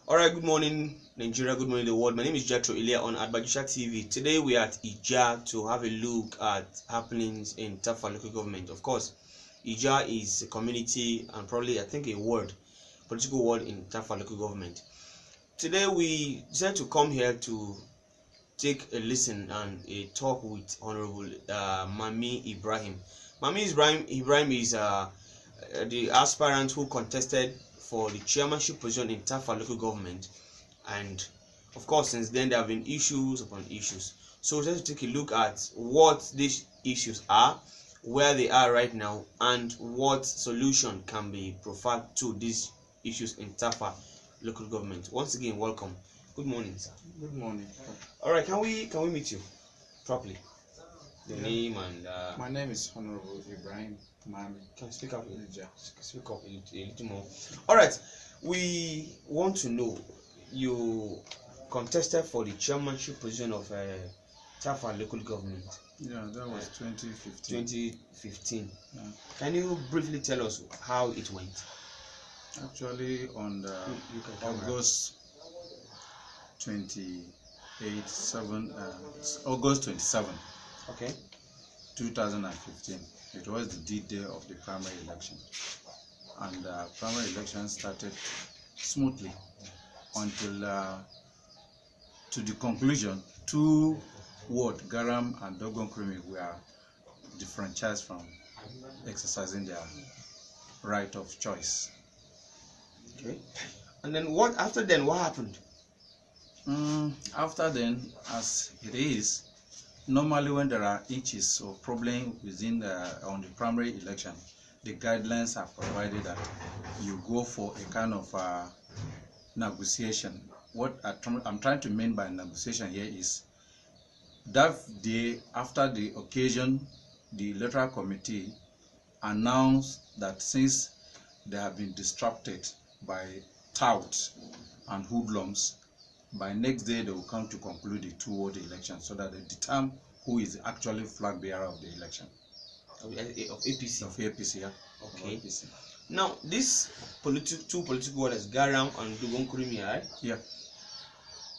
All right, good morning, Nigeria. Good morning, the world. My name is Jethro Ilya on Adbajisha TV. Today we are at Ija to have a look at happenings in Tafa local government. Of course, Ija is a community and probably I think a ward, political ward in Tafa local government. Today we decided to come here to take a listen and a talk with Honorable Mami Ibrahim. Ibrahim is the aspirant who contested for the chairmanship position in Tafa local government, and of course since then there have been issues upon issues. So let's take a look at what these issues are, where they are right now, and what solution can be provided to these issues in Tafa local government. Once again, welcome. Good morning, sir. Good morning. All right, can we meet you properly? Your name and My name is Honorable Ibrahim. Mami. Can you speak up? Yeah. Speak up a little more. All right, we want to know, you contested for the chairmanship position of Tafa local government. Yeah, that was 2015. 2015. Yeah. Can you briefly tell us how it went? Actually, on the August 27, Okay. 2015. It was the D-Day of the primary election, and the primary election started smoothly until to the conclusion. Two wards, Garam and Dogon Krimi, were disfranchised from exercising their right of choice. Okay. And then what after then? What happened? After then, as it is, normally when there are issues or problems within on the primary election, the guidelines are provided that you go for a kind of negotiation. What I'm trying to mean by negotiation here is that day after the occasion, the electoral committee announced that since they have been distracted by touts and hoodlums, by next day they will come to conclude the two-ward election so that they determine who is actually flag bearer of the election. Of APC. Of APC, yeah. Okay. APC. Now, these two political orders, Garam and Dogon Krimi, right? Yeah.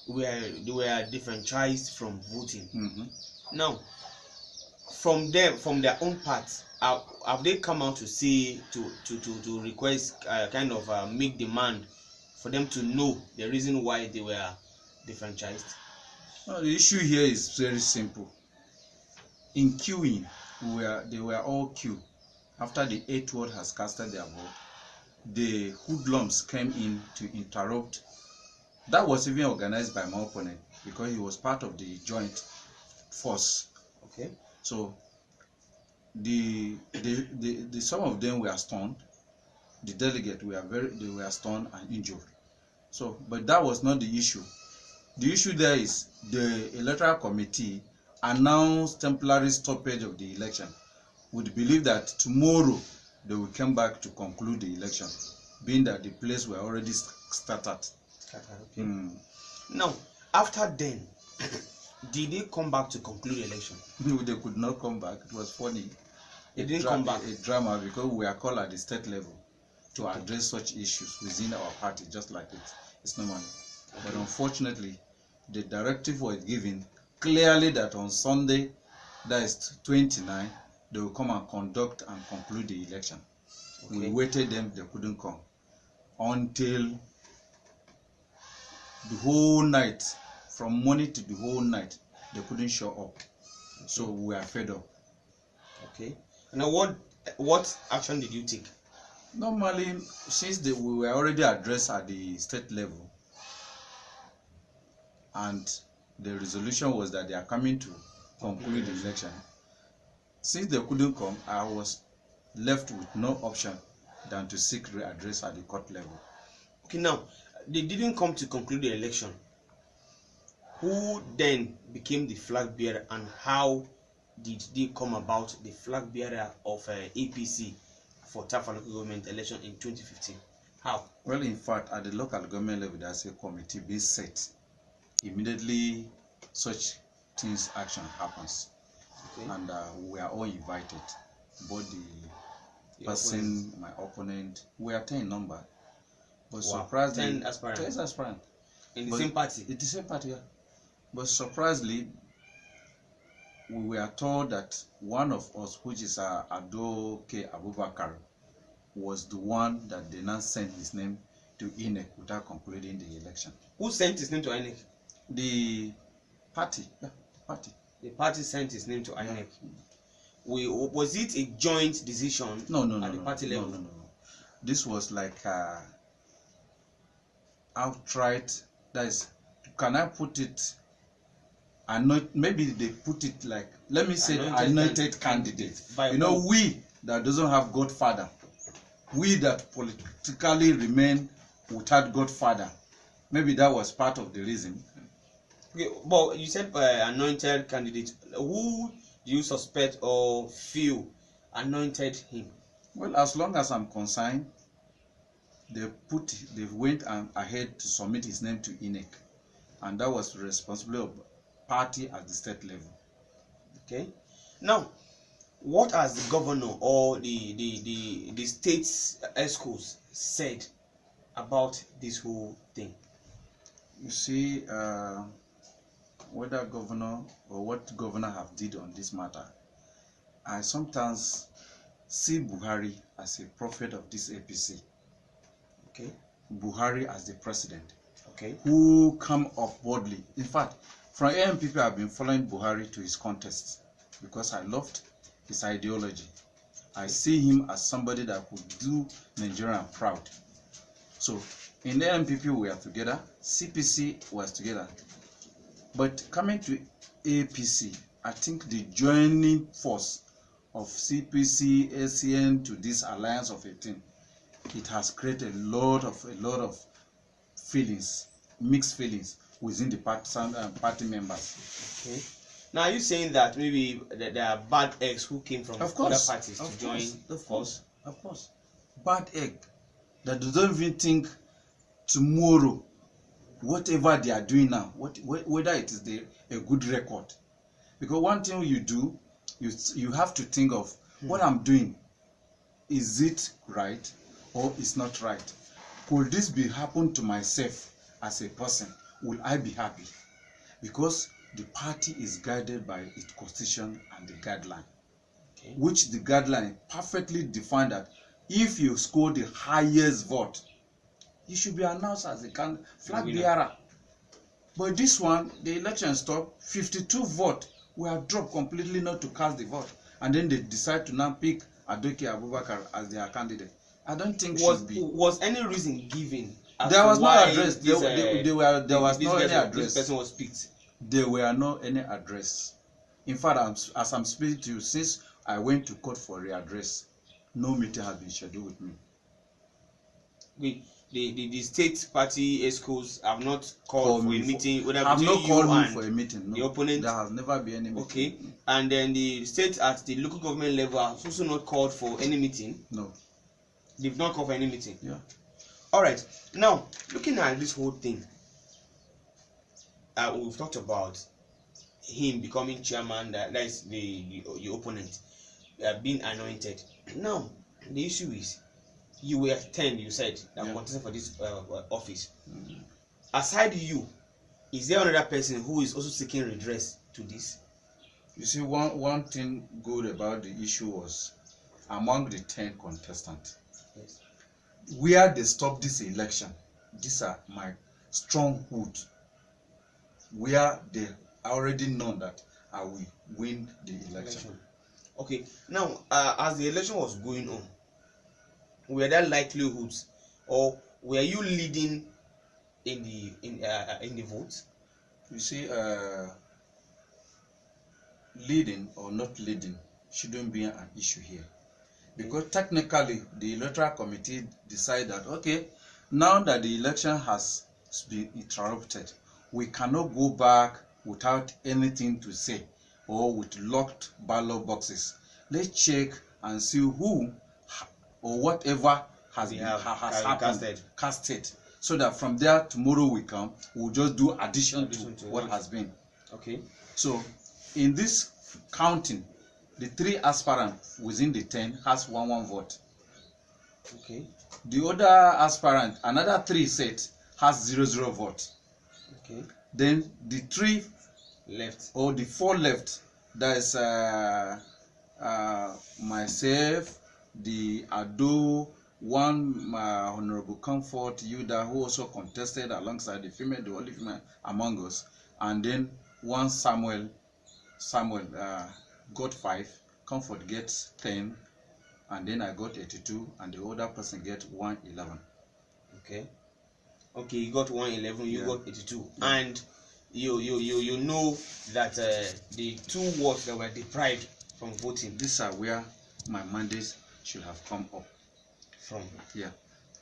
They were differentialized from voting. Mm-hmm. Now, from their own part, have they come out to say to request kind of make demand for them to know the reason why they were differentialized? Well, the issue here is very simple. In queuing, they were all queue. After the 8th ward has casted their vote, the hoodlums came in to interrupt. That was even organized by my opponent because he was part of the joint force. Okay. So the some of them were stunned. The delegates were stunned and injured. So, but that was not the issue. The issue there is the electoral committee announced temporary stoppage of the election with belief that tomorrow they will come back to conclude the election, being that the place were already started. Okay. Now, after then, did they come back to conclude the election? No, they could not come back. It was funny. They didn't come back. A drama, because we are called at the state level to address such issues within our party, just like it's normal. But unfortunately, the directive was given clearly that on Sunday, that is 29, they will come and conduct and conclude the election. Okay. We waited them, they couldn't come until the whole night, from morning to the whole night, they couldn't show up. Okay. So we are fed up. Okay. Now, what action did you take? Normally, since we were already addressed at the state level, and the resolution was that they are coming to conclude the election. Since they couldn't come, I was left with no option than to seek readdress at the court level. Okay, now, they didn't come to conclude the election. Who then became the flag bearer, and how did they come about the flag bearer of APC for Tafa local government election in 2015? How? Well, in fact, at the local government level, there's a committee being set. Immediately such things action happens. Okay. And we are all invited, both the person, my opponent. We are 10 in number. But Wow. surprisingly, 10 aspirants. 10 aspirants. In the same party? It's the same party, yeah. But surprisingly, we were told that one of us, which is Ado K. Abubakar, was the one that did not send his name to INEC without concluding the election. Who sent his name to INEC? The party, yeah, the party. The party sent his name to INEC. Was it a joint decision? No, at the party level? No. This was like outright. That is, can I put it? Maybe they put it like, let me say, anointed candidate. You know, we that doesn't have Godfather, we that politically remain without Godfather. Maybe that was part of the reason. Okay, but you said anointed candidate. Who do you suspect or feel anointed him? Well, as long as I'm concerned, they went ahead to submit his name to INEC, and that was the responsibility of party at the state level. Okay. Now, what has the governor or the state's schools said about this whole thing? You see, whether governor or what governor have did on this matter, I sometimes see Buhari as a prophet of this APC. Okay. Buhari as the president. Okay. Who come up boldly. In fact, from AMPP, I've been following Buhari to his contests because I loved his ideology. I see him as somebody that could do Nigeria proud. So in the AMPP we are together, CPC was together. But coming to APC, I think the joining force of CPC, ACN to this alliance of 18, it has created a lot of feelings, mixed feelings within the party members. Okay. Now, are you saying that maybe there are bad eggs who came from other parties to join? Of course. Bad egg that don't even think tomorrow, whatever they are doing now, whether it is a good record. Because one thing you do, you have to think of what I'm doing. Is it right or is not right? Could this be happen to myself as a person? Will I be happy? Because the party is guided by its constitution and the guideline, which the guideline perfectly defined that if you score the highest vote, you should be announced as a flag bearer. But this one, the election stopped, 52 votes were dropped completely not to cast the vote, and then they decide to now pick Adoke Abubakar as their candidate. I don't think was any reason given. There was no address. There was no any address. This person was picked. There were no any address. In fact, as I'm speaking to you, since I went to court for readdress, no meeting has been scheduled with me. The state party schools have not called for a meeting. Have not called me for a meeting. No. The opponent. There has never been any meeting. Okay, and then the state at the local government level has also not called for any meeting. No. They've not called for any meeting. Yeah. All right. Now, looking at this whole thing, we've talked about him becoming chairman. That is the opponent being anointed. Now, the issue is you were 10. You said that contested for this office. Aside you, is there another person who is also seeking redress to this? You see, one thing good about the issue was among the 10 contestants. Yes. Where they stop this election, these are my stronghold. Where they already know that I will win the election. Okay. Now, as the election was going on, were there likelihoods, or were you leading in the votes? You see, leading or not leading shouldn't be an issue here. Because technically, the electoral committee decided that, okay, now that the election has been interrupted, we cannot go back without anything to say or with locked ballot boxes. Let's check and see who or whatever has happened, casted. So that from there, tomorrow we come, we'll just do addition to what has been. Okay. So, in this counting, the 3 aspirants within the 10 has 1 vote. Okay. The other aspirant, another 3 set, has 0 vote. Okay. Then the 3 Left. or the 4 left, that is myself, the Ado, one Honorable Comfort Yuda, who also contested alongside the female, the only female among us, and then one Samuel got 5, Comfort gets 10, and then I got 82, and the other person get 111. Okay. Okay, you got 111, you got 82, and you know that the 2 wards that were deprived from voting. These are where my mandates should have come up From. Yeah,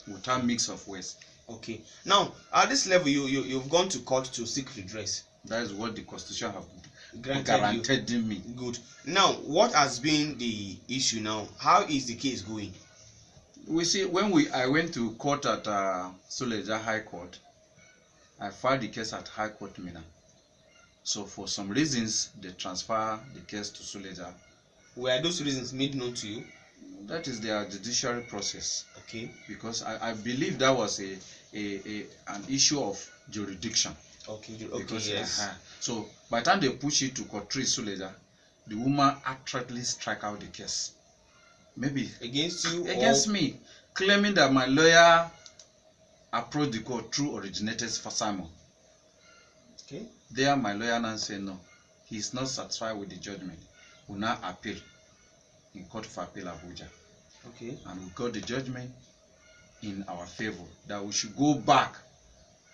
without mix of words. Okay. Now at this level, you've gone to court to seek redress. That is what the constitution have Guaranteed me. Good. Now, what has been the issue now? How is the case going? We see, when I went to court at Suleja High Court, I filed the case at High Court Mina. So for some reasons, they transfer the case to Suleja. Were those reasons made known to you? That is their judiciary process. Okay. Because I believe that was an issue of jurisdiction. Okay. Because, yes. So by the time they push it to court Suleja, the woman accurately strike out the case. Maybe against you? Against me, claiming that my lawyer approached the court through originators for Simon. Okay. There, my lawyer now said no, he is not satisfied with the judgment. We now appeal in Court of Appeal Abuja. Okay. And we got the judgment in our favor that we should go back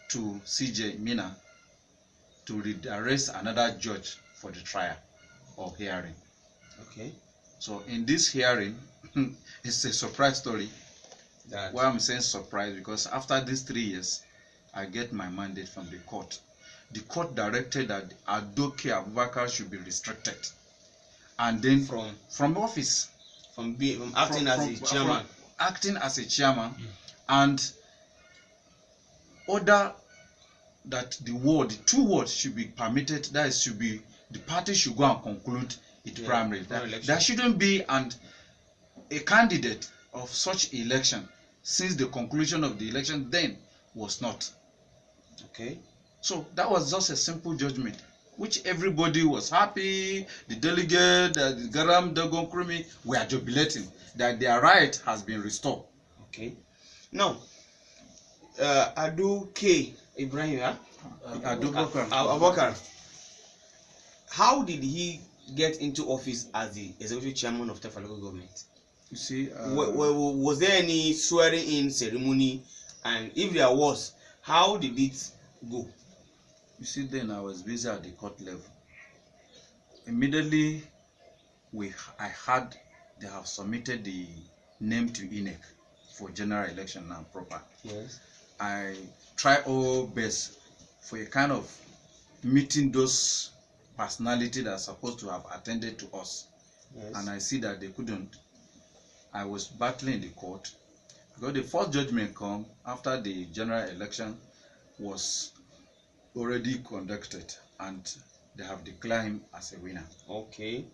to CJ Mina to arrest another judge for the trial or hearing. Okay. So in this hearing, it's a surprise story. Why I'm saying surprise, because after these 3 years, I get my mandate from the court. The court directed that Adoke Abubakar should be restricted, and then from office, from acting as a chairman, and order that the 2 wards should be permitted. That is, should be the party should go and conclude its primary. There shouldn't be a candidate of such election, since the conclusion of the election then was not. Okay. So that was just a simple judgment, which everybody was happy. The delegate, the Garam Dagon Krumi, were jubilating that their right has been restored. Okay. Now, Adu K. Ibrahim, Abubakar, how did he get into office as the executive chairman of Tafa local government? You see, was there any swearing in ceremony, and if there was, how did it go? You see, then I was busy at the court level. Immediately, I heard they have submitted the name to INEC for general election now proper. Yes. I try all best for a kind of meeting those personalities that are supposed to have attended to us. Yes. And I see that they couldn't. I was battling in the court because the first judgment come after the general election was already conducted, and they have declared him as a winner. Okay.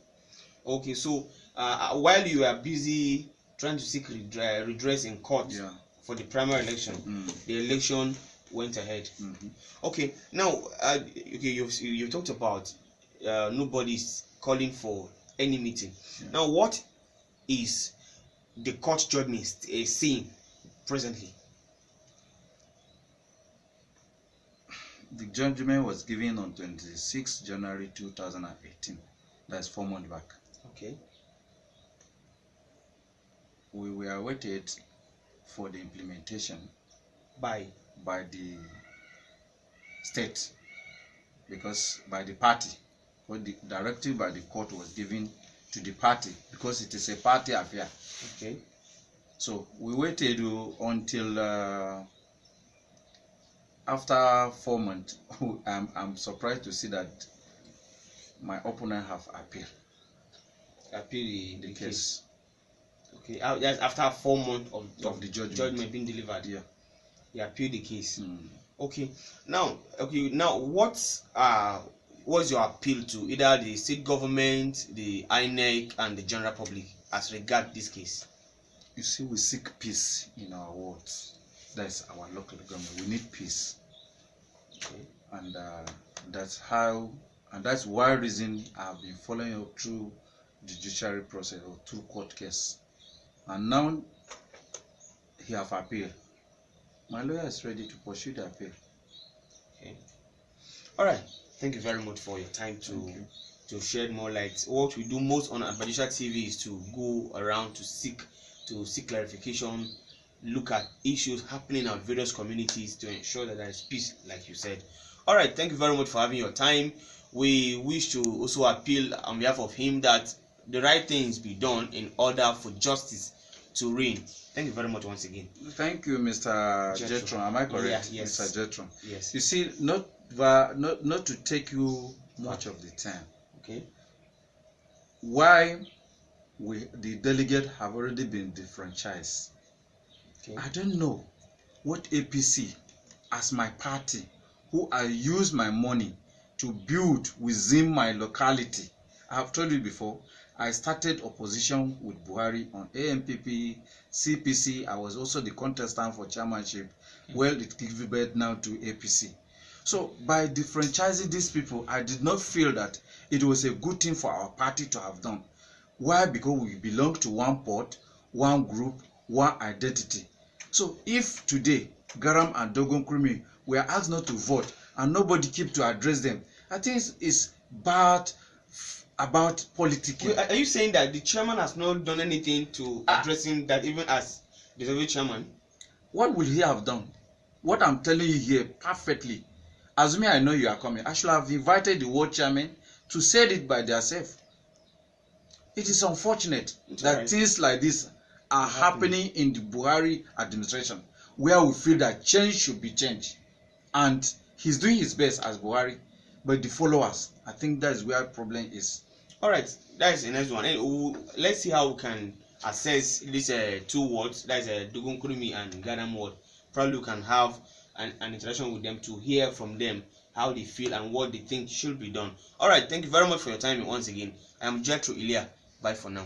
Okay, so while you are busy trying to seek redress in court for the primary election, the election went ahead. Okay, now you talked about nobody's calling for any meeting. Now, what is the court judgment saying presently? The judgment was given on 26 January 2018. That's 4 months back. Okay. We were waited for the implementation by the state, because by the party, what the directive by the court was given to the party, because it is a party affair. Okay. So we waited until after 4 months. I'm surprised to see that my opponent have appealed the case. Okay, after 4 months of the judgment being delivered. Yeah, he appealed the case. Okay, now what was your appeal to either the state government, the INEC, and the general public as regard this case? You see, we seek peace in our wards. That's our local government. We need peace. Okay. And that's how, and that's why reason I've been following up through judiciary process or through court case. And now he have appealed. My lawyer is ready to pursue the appeal. Okay. All right. Thank you very much for your time to shed more light. What we do most on Adbadisha TV is to go around to seek clarification, look at issues happening in our various communities to ensure that there is peace, like you said. All right. Thank you very much for having your time. We wish to also appeal on behalf of him that the right things be done in order for justice to reign. Thank you very much once again. Thank you, Mr. Jetron. Am I correct? Yeah, yes. Mr. Jetron. Yes. You see, not to take you much of the time. Okay. Why the delegate have already been defranchised. Okay. I don't know what APC, as my party, who I use my money to build within my locality. I have told you before, I started opposition with Buhari on AMPP, CPC. I was also the contestant for chairmanship. Well, it gives birth now to APC. So by defranchising these people, I did not feel that it was a good thing for our party to have done. Why? Because we belong to one pot, one group, one identity. So if today Garam and Dogon Krumi were asked not to vote and nobody keep to address them, I think it's bad about politics. Are you saying that the chairman has not done anything to addressing that, even as the chairman? What will he have done? What I'm telling you here perfectly. Assuming I know you are coming, I should have invited the world chairman to say it by themselves. It is unfortunate that things like this are happening in the Buhari administration, where we feel that change should be changed. And he's doing his best as Buhari, but the followers, I think that's where the problem is. All right, that is the next one. Let's see how we can assess these two words, that is Dogon Krumi and Gadam word. Probably we can have an interaction with them to hear from them how they feel and what they think should be done. All right, thank you very much for your time once again. I am Jethro Ilya. Bye for now.